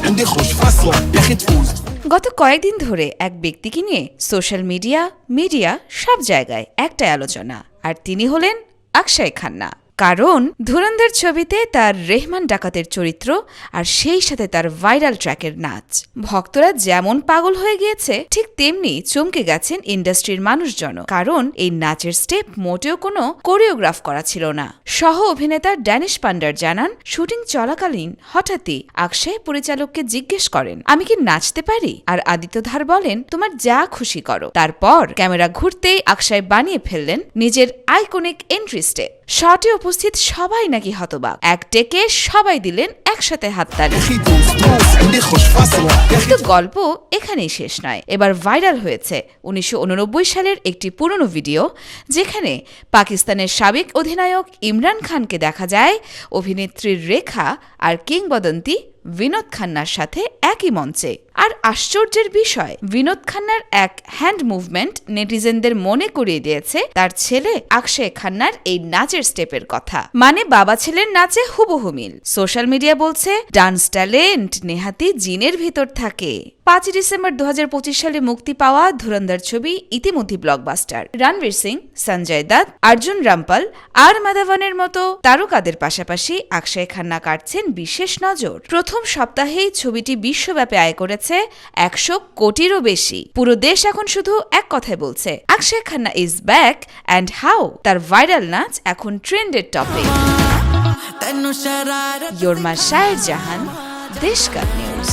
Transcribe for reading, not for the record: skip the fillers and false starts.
عندي خوش فصلة يا أخي تفوز গত কয়েকদিন ধরে এক ব্যক্তিকে নিয়ে সোশ্যাল মিডিয়া সব জায়গায় একটাই আলোচনা, আর তিনি হলেন অক্ষয় খান্না। কারণ ধুরন্ধর ছবিতে তার রেহমান ডাকাতের চরিত্র আর সেই সাথে তার ভাইরাল ট্র্যাকের নাচ, ভক্তরা যেমন পাগল হয়ে গিয়েছে ঠিক তেমনি চমকে গেছেন ইন্ডাস্ট্রির মানুষজন। কারণ এই নাচের স্টেপ মোটেও কোনো কোরিওগ্রাফ করা ছিল না। সহ অভিনেতা ড্যানিশ পান্ডার জানান, শুটিং চলাকালীন হঠাৎই অক্ষয় পরিচালককে জিজ্ঞেস করেন, আমি কি নাচতে পারি? আর আদিত্য ধার বলেন, তোমার যা খুশি করো। তারপর ক্যামেরা ঘুরতেই অক্ষয় বানিয়ে ফেললেন নিজের আইকনিক এন্ট্রি স্টেপ। শটে উপস্থিত সবাই নাকি হতবাক। এক টেকে সবাই দিলেন একসাথে হাততালি। أخي دوس دوس عندي خوش فصلة কিন্তু গল্প এখানেই শেষ নয়। এবার ভাইরাল হয়েছে 1989 সালের একটি পুরনো ভিডিও, যেখানে পাকিস্তানের সাবেক অধিনায়ক ইমরান খানকে দেখা যায় অভিনেত্রীর রেখা আর কিংবদন্তি বিনোদ খান্নার সাথে একই মঞ্চে। আর আশ্চর্যের বিষয়, বিনোদ খান্নার এক হ্যান্ড মুভমেন্ট নেটিজেনদের মনে করিয়ে দিয়েছে তার ছেলে অক্ষয় খান্নার এই নাচের স্টেপের কথা। মানে বাবা ছেলের নাচে হুবহু মিল। সোশ্যাল মিডিয়া বলছে ডান্স ট্যালেন্ট নেহাতি জিনের ভিতর থাকে। 5 ডিসেম্বর 2025 সালে মুক্তি পাওয়া ধুরন্ধর ছবি ইতিমধ্যে ব্লকবাস্টার। রণবীর সিং, সঞ্জয় দত্ত, অর্জুন রামপাল আর মাধবনের মতো তারকাদের পাশাপাশি অক্ষয় খান্না কাটছেন বিশেষ নজর। প্রথম সপ্তাহেই ছবিটি বিশ্বব্যাপী আয় করেছে 100 কোটিরও বেশি। পুরো দেশ এখন শুধু এক কথাই বলছে, Akshaye Khanna is back and how. তার ভাইরাল নাচ এখন ট্রেন্ডের টপে। ইয়োরমা শায়ের জাহান, দেশকার নিউজ।